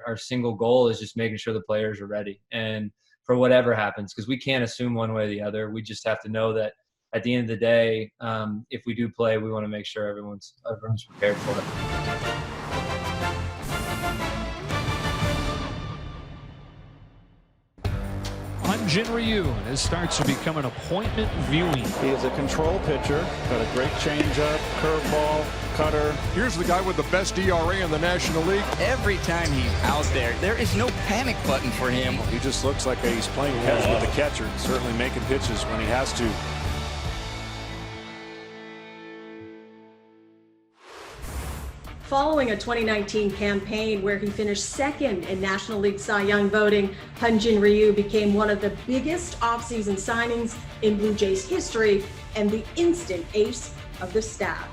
our single goal is just making sure the players are ready, and for whatever happens, because we can't assume one way or the other. We just have to know that at the end of the day, if we do play, we want to make sure everyone's prepared for it. HyunJin Ryu, and his starts are becoming appointment viewing. He is a control pitcher, got a great changeup, curveball, cutter. Here's the guy with the best ERA in the National League. Every time he's out there is no panic button for him. He just looks like he's playing catch with the catcher, certainly making pitches when he has to. Following a 2019 campaign where he finished second in National League Cy Young voting, Hyun-Jin Ryu became one of the biggest offseason signings in Blue Jays history and the instant ace of the staff.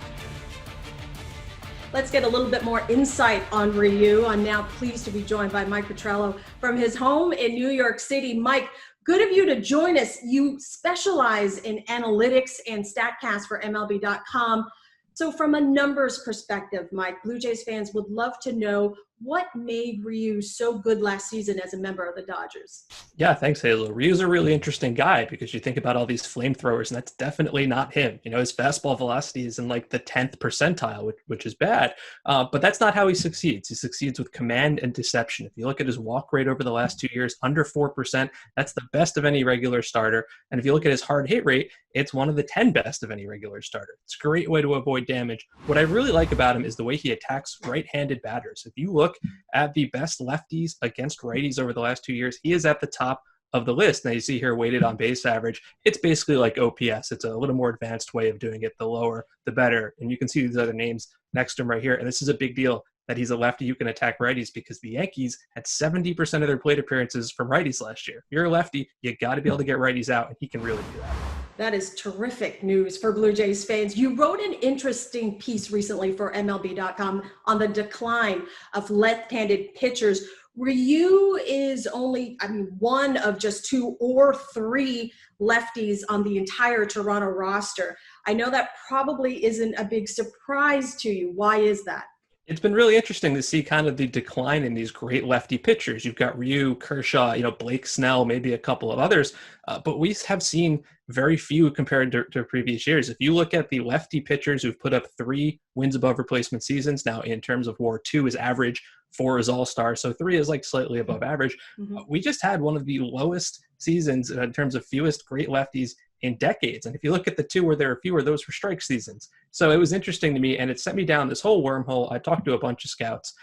Let's get a little bit more insight on Ryu. I'm now pleased to be joined by Mike Petriello from his home in New York City. Mike, good of you to join us. You specialize in analytics and StatCast for MLB.com. So from a numbers perspective, Mike, Blue Jays fans would love to know what made Ryu so good last season as a member of the Dodgers. Yeah, thanks, Hazel. Ryu's a really interesting guy because you think about all these flamethrowers, and that's definitely not him. You know, his fastball velocity is in like the 10th percentile, which is bad. But that's not how he succeeds. He succeeds with command and deception. If you look at his walk rate over the last 2 years, under 4%, that's the best of any regular starter. And if you look at his hard hit rate, it's one of the 10 best of any regular starter. It's a great way to avoid damage. What I really like about him is the way he attacks right-handed batters. If you look at the best lefties against righties over the last 2 years, he is at the top of the list. Now you see here weighted on base average. It's basically like OPS. It's a little more advanced way of doing it. The lower, the better. And you can see these other names next to him right here. And this is a big deal that he's a lefty who can attack righties because the Yankees had 70% of their plate appearances from righties last year. If you're a lefty, you got to be able to get righties out, and he can really do that. That is terrific news for Blue Jays fans. You wrote an interesting piece recently for MLB.com on the decline of left-handed pitchers. Ryu is only, one of just 2 or 3 lefties on the entire Toronto roster. I know that probably isn't a big surprise to you. Why is that? It's been really interesting to see kind of the decline in these great lefty pitchers. You've got Ryu, Kershaw, Blake Snell, maybe a couple of others, but we have seen very few compared to previous years. If you look at the lefty pitchers who've put up 3 wins above replacement seasons, now in terms of WAR, 2 is average, 4 is all-star, so 3 is like slightly above average. Mm-hmm. We just had one of the lowest seasons in terms of fewest great lefties in decades. And if you look at the 2 where there are fewer, those were strike seasons. So it was interesting to me, and it sent me down this whole wormhole. I talked to a bunch of scouts.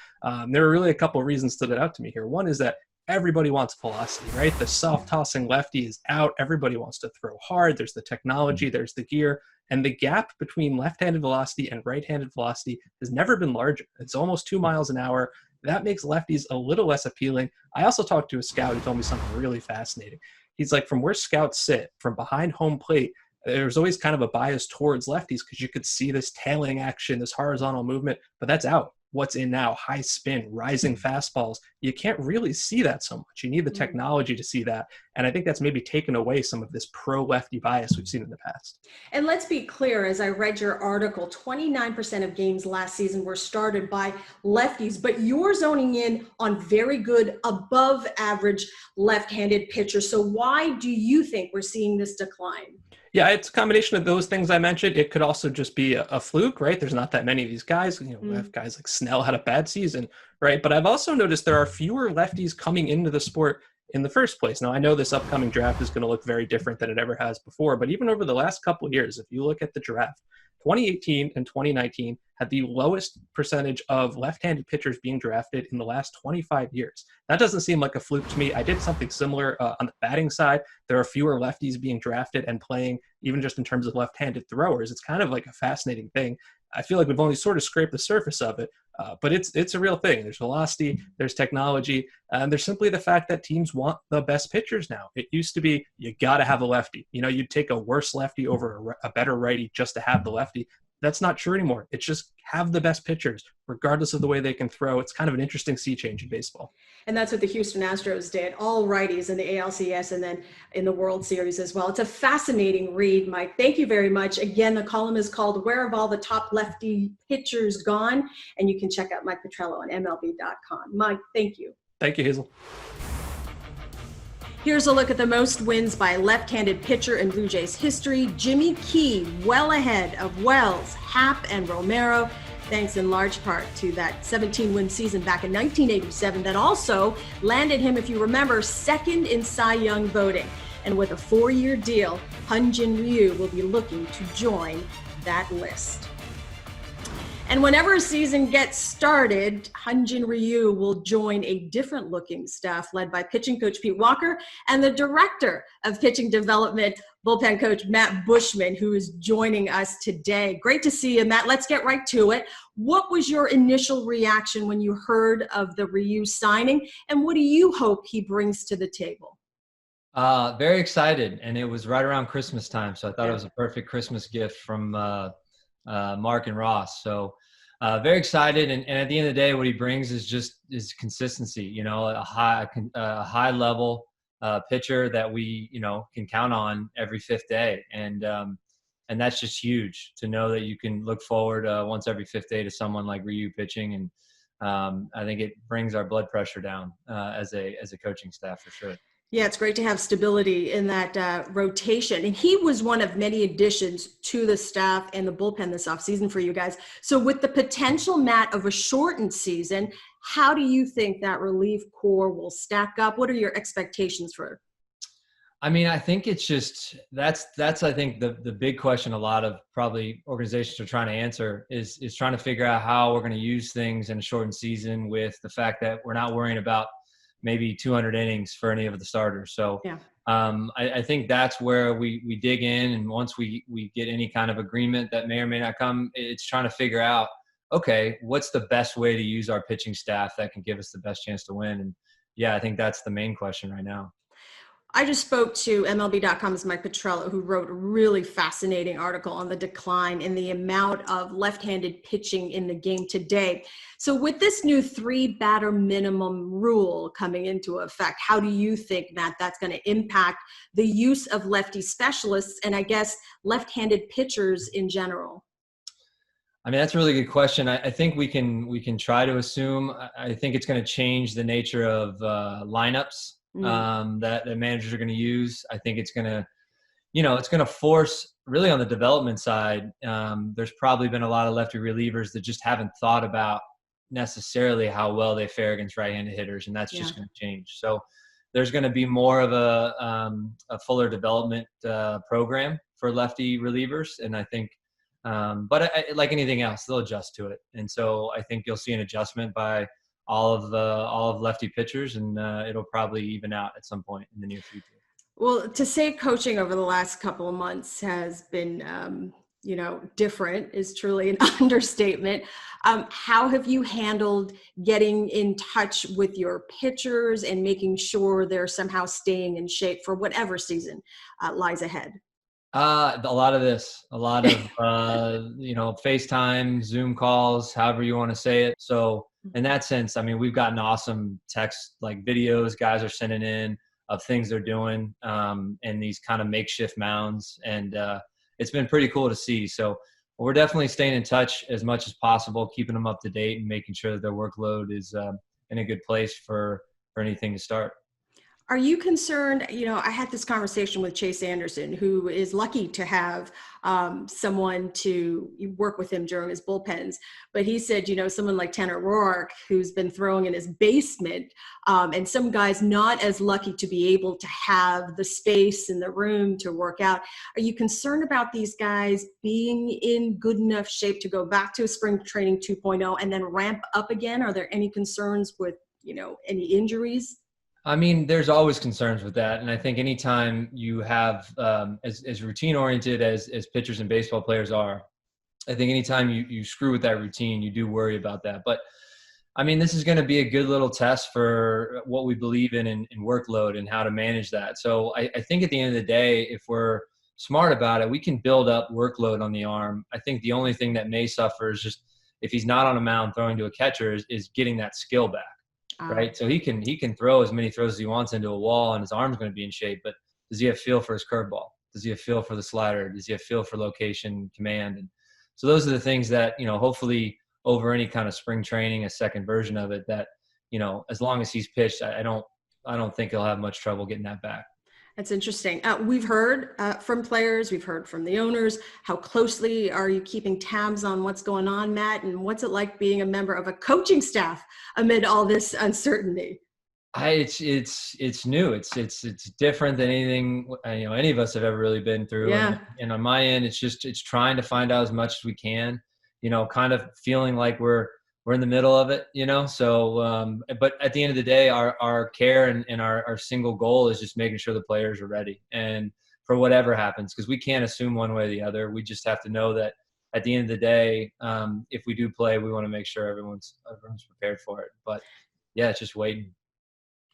There were really a couple of reasons stood out to me here. One is that everybody wants velocity, right? The soft-tossing lefty is out. Everybody wants to throw hard. There's the technology, there's the gear. And the gap between left-handed velocity and right-handed velocity has never been larger. It's almost 2 miles an hour. That makes lefties a little less appealing. I also talked to a scout who told me something really fascinating. He's like, from where scouts sit, from behind home plate, there's always kind of a bias towards lefties because you could see this tailing action, this horizontal movement, but that's out. What's in now? High spin, rising fastballs. You can't really see that so much. You need the technology to see that. And I think that's maybe taken away some of this pro-lefty bias we've seen in the past. And let's be clear, as I read your article, 29% of games last season were started by lefties, but you're zoning in on very good, above average left-handed pitchers. So why do you think we're seeing this decline? Yeah, it's a combination of those things I mentioned. It could also just be a fluke, right? There's not that many of these guys. We have guys like Snell had a bad season, right? But I've also noticed there are fewer lefties coming into the sport in the first place. Now, I know this upcoming draft is going to look very different than it ever has before, but even over the last couple of years, if you look at the draft, 2018 and 2019 had the lowest percentage of left-handed pitchers being drafted in the last 25 years. That doesn't seem like a fluke to me. I did something similar on the batting side. There are fewer lefties being drafted and playing, even just in terms of left-handed throwers. It's kind of like a fascinating thing. I feel like we've only sort of scraped the surface of it, but it's a real thing. There's velocity, there's technology, and there's simply the fact that teams want the best pitchers now. It used to be you got to have a lefty. You'd take a worse lefty over a better righty just to have the lefty. that's not true anymore. It's just have the best pitchers, regardless of the way they can throw. It's kind of an interesting sea change in baseball. And that's what the Houston Astros did, all righties in the ALCS and then in the World Series as well. It's a fascinating read, Mike. Thank you very much. Again, the column is called Where Have All the Top Lefty Pitchers Gone? And you can check out Mike Petriello on MLB.com. Mike, thank you. Thank you, Hazel. Here's a look at the most wins by left-handed pitcher in Blue Jays history. Jimmy Key, well ahead of Wells, Happ, and Romero, thanks in large part to that 17-win season back in 1987 that also landed him, if you remember, second in Cy Young voting. And with a 4-year deal, HyunJin Ryu will be looking to join that list. And whenever a season gets started, HyunJin Ryu will join a different looking staff led by pitching coach Pete Walker and the director of pitching development, bullpen coach Matt Buschmann, who is joining us today. Great to see you, Matt. Let's get right to it. What was your initial reaction when you heard of the Ryu signing, and what do you hope he brings to the table? Very excited, and it was right around Christmas time, so I thought it was a perfect Christmas gift from Mark and Ross. So very excited, and at the end of the day, what he brings is consistency. You know, a high level pitcher that we can count on every fifth day, and that's just huge to know that you can look forward once every fifth day to someone like Ryu pitching, and I think it brings our blood pressure down as a coaching staff for sure. Yeah, it's great to have stability in that rotation. And he was one of many additions to the staff and the bullpen this offseason for you guys. So with the potential, Matt, of a shortened season, how do you think that relief core will stack up? What are your expectations for? I mean, I think it's just that's I think the big question a lot of probably organizations are trying to answer is trying to figure out how we're going to use things in a shortened season with the fact that we're not worrying about maybe 200 innings for any of the starters. So yeah. I think that's where we dig in. And once we get any kind of agreement that may or may not come, it's trying to figure out, okay, what's the best way to use our pitching staff that can give us the best chance to win? And yeah, I think that's the main question right now. I just spoke to MLB.com's Mike Petriello, who wrote a really fascinating article on the decline in the amount of left-handed pitching in the game today. So with this new 3-batter minimum rule coming into effect, how do you think, Matt, that's going to impact the use of lefty specialists and I guess left-handed pitchers in general? I mean, that's a really good question. I think we can try to assume. I think it's going to change the nature of lineups. That the managers are going to use. I think it's going to, it's going to force really on the development side. There's probably been a lot of lefty relievers that just haven't thought about necessarily how well they fare against right-handed hitters, and that's just going to change. So there's going to be more of a fuller development program for lefty relievers, and I think, but like anything else, they'll adjust to it, and so I think you'll see an adjustment by all of lefty pitchers, and it'll probably even out at some point in the near future. Well, to say coaching over the last couple of months has been, different is truly an understatement. How have you handled getting in touch with your pitchers and making sure they're somehow staying in shape for whatever season lies ahead? A lot of FaceTime, Zoom calls, however you want to say it. So in that sense, I mean, we've gotten awesome text, like videos guys are sending in of things they're doing in these kind of makeshift mounds. And it's been pretty cool to see. So we're definitely staying in touch as much as possible, keeping them up to date and making sure that their workload is in a good place for anything to start. Are you concerned? I had this conversation with Chase Anderson, who is lucky to have someone to work with him during his bullpens. But he said, someone like Tanner Roark, who's been throwing in his basement, and some guys not as lucky to be able to have the space in the room to work out. Are you concerned about these guys being in good enough shape to go back to spring training 2.0 and then ramp up again? Are there any concerns with, any injuries? I mean, there's always concerns with that. And I think anytime you have, as routine oriented as pitchers and baseball players are, I think anytime you screw with that routine, you do worry about that. But I mean, this is going to be a good little test for what we believe in workload and how to manage that. So I think at the end of the day, if we're smart about it, we can build up workload on the arm. I think the only thing that may suffer is just if he's not on a mound throwing to a catcher is getting that skill back, right? So he can throw as many throws as he wants into a wall, and his arm's going to be in shape. But does he have feel for his curveball? Does he have feel for the slider? Does he have feel for location, command? And so those are the things that, hopefully over any kind of spring training, a second version of it, that, as long as he's pitched, I don't think he'll have much trouble getting that back. That's interesting. We've heard from players, we've heard from the owners. How closely are you keeping tabs on what's going on, Matt? And what's it like being a member of a coaching staff amid all this uncertainty? It's new. It's different than anything any of us have ever really been through. Yeah. And on my end, it's trying to find out as much as we can. Kind of feeling like we're in the middle of it. So but at the end of the day, our care and our single goal is just making sure the players are ready, and for whatever happens, because we can't assume one way or the other. We just have to know that at the end of the day, if we do play, we want to make sure everyone's prepared for it. But yeah, it's just waiting.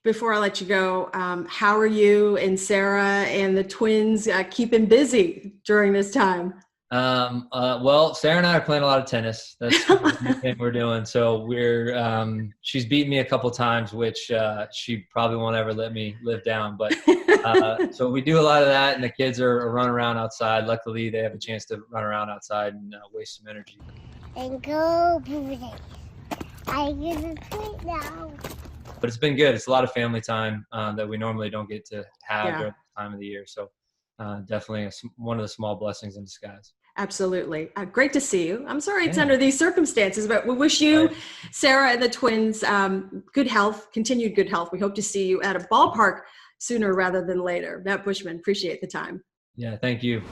Before I let you go, how are you and Sarah and the twins keeping busy during this time? Well, Sarah and I are playing a lot of tennis. That's the thing we're doing. So she's beaten me a couple times, which she probably won't ever let me live down. But so we do a lot of that, and the kids are running around outside. Luckily, they have a chance to run around outside and waste some energy. And go Blue Jays. I get to play now. But it's been good. It's a lot of family time that we normally don't get to have during the time of the year. So definitely one of the small blessings in disguise. Absolutely. Great to see you. I'm sorry it's under these circumstances, but we wish you, Sarah, and the twins good health, continued good health. We hope to see you at a ballpark sooner rather than later. Matt Buschmann, appreciate the time. Yeah, thank you.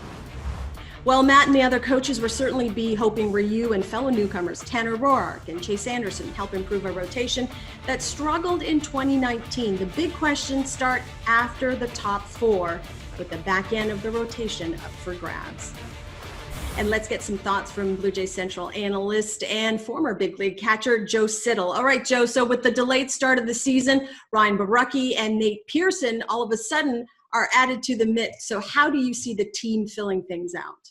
Well, Matt and the other coaches will certainly be hoping Ryu and fellow newcomers Tanner Roark and Chase Anderson help improve a rotation that struggled in 2019. The big questions start after the top four, with the back end of the rotation up for grabs. And let's get some thoughts from Blue Jays Central analyst and former big league catcher Joe Siddall. All right, Joe, so with the delayed start of the season, Ryan Borucki and Nate Pearson all of a sudden are added to the mix. So how do you see the team filling things out?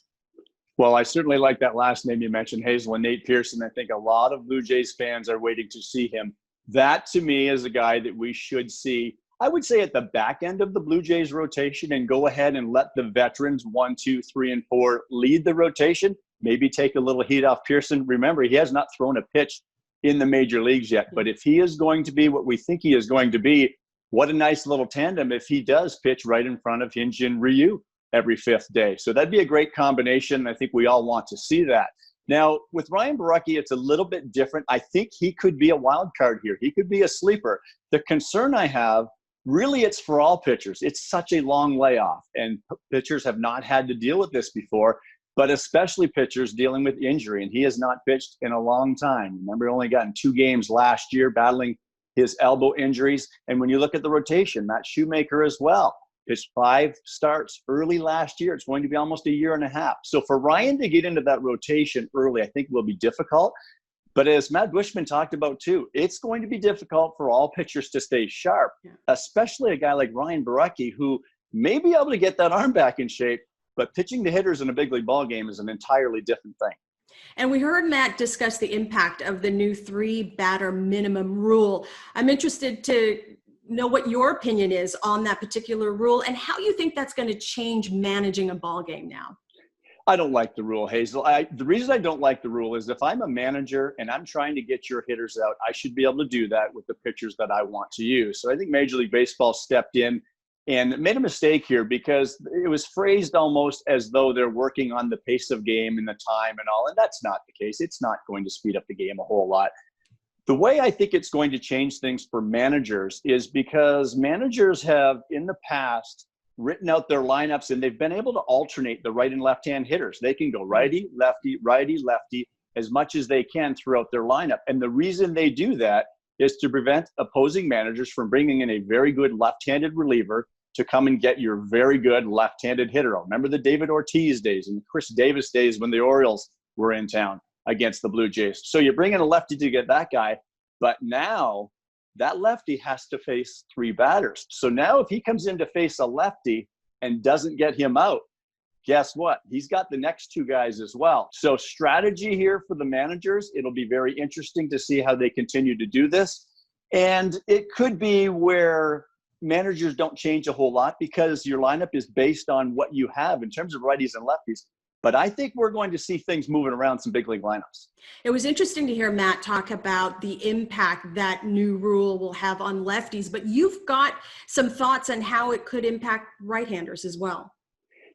Well, I certainly like that last name you mentioned, Hazel and Nate Pearson. I think a lot of Blue Jays fans are waiting to see him. That, to me, is a guy that we should see, I would say, at the back end of the Blue Jays rotation, and go ahead and let the veterans 1, 2, 3, and 4 lead the rotation. Maybe take a little heat off Pearson. Remember, he has not thrown a pitch in the major leagues yet. But if he is going to be what we think he is going to be, what a nice little tandem if he does pitch right in front of Hyun-Jin Ryu every fifth day. So that'd be a great combination. I think we all want to see that. Now, with Ryan Borucki, it's a little bit different. I think he could be a wild card here. He could be a sleeper. The concern I have, really, it's for all pitchers. It's such a long layoff, and pitchers have not had to deal with this before, but especially pitchers dealing with injury, and he has not pitched in a long time. Remember, he only got in 2 games last year battling his elbow injuries. And when you look at the rotation, Matt Shoemaker as well, pitched 5 starts early last year. It's going to be almost a year and a half. So for Ryan to get into that rotation early, I think will be difficult. But as Matt Buschmann talked about too, it's going to be difficult for all pitchers to stay sharp, especially a guy like Ryan Borucki, who may be able to get that arm back in shape, but pitching to hitters in a big league ball game is an entirely different thing. And we heard Matt discuss the impact of the new 3-batter minimum rule. I'm interested to know what your opinion is on that particular rule and how you think that's going to change managing a ball game now. I don't like the rule, Hazel. The reason I don't like the rule is if I'm a manager and I'm trying to get your hitters out, I should be able to do that with the pitchers that I want to use. So I think Major League Baseball stepped in and made a mistake here because it was phrased almost as though they're working on the pace of game and the time and all, and that's not the case. It's not going to speed up the game a whole lot. The way I think it's going to change things for managers is because managers have in the past written out their lineups and they've been able to alternate the right and left-hand hitters. They can go righty, lefty, as much as they can throughout their lineup. And the reason they do that is to prevent opposing managers from bringing in a very good left-handed reliever to come and get your very good left-handed hitter. Remember the David Ortiz days and Chris Davis days when the Orioles were in town against the Blue Jays. So you bring in a lefty to get that guy, but now that lefty has to face 3 batters. So now if he comes in to face a lefty and doesn't get him out, guess what? He's got the next two guys as well. So strategy here for the managers. It'll be very interesting to see how they continue to do this. And it could be where managers don't change a whole lot because your lineup is based on what you have in terms of righties and lefties. But I think we're going to see things moving around some big league lineups. It was interesting to hear Matt talk about the impact that new rule will have on lefties, but you've got some thoughts on how it could impact right-handers as well.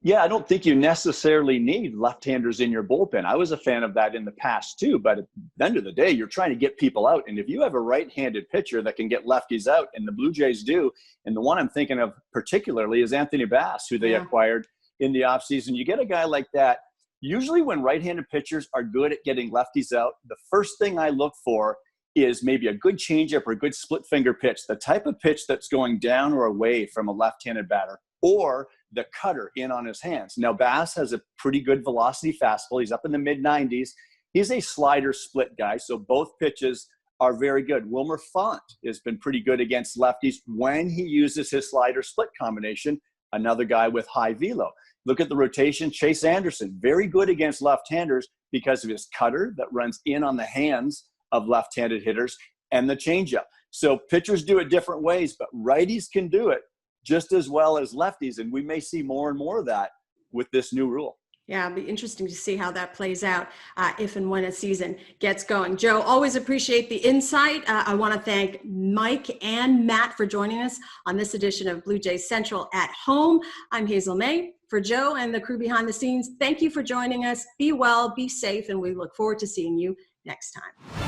Yeah, I don't think you necessarily need left-handers in your bullpen. I was a fan of that in the past too, but at the end of the day, you're trying to get people out. And if you have a right-handed pitcher that can get lefties out, and the Blue Jays do, and the one I'm thinking of particularly is Anthony Bass, who they acquired in the offseason. You get a guy like that. Usually when right-handed pitchers are good at getting lefties out, the first thing I look for is maybe a good changeup or a good split finger pitch, the type of pitch that's going down or away from a left-handed batter, or the cutter in on his hands. Now, Bass has a pretty good velocity fastball. He's up in the mid-90s. He's a slider split guy, so both pitches are very good. Wilmer Font has been pretty good against lefties when he uses his slider split combination, another guy with high velo. Look at the rotation. Chase Anderson, very good against left-handers because of his cutter that runs in on the hands of left-handed hitters and the changeup. So pitchers do it different ways, but righties can do it just as well as lefties, and we may see more and more of that with this new rule. Yeah, it'll be interesting to see how that plays out if and when a season gets going. Joe, always appreciate the insight. I want to thank Mike and Matt for joining us on this edition of Blue Jays Central at Home. I'm Hazel Mae. For Joe and the crew behind the scenes, thank you for joining us. Be well, be safe, and we look forward to seeing you next time.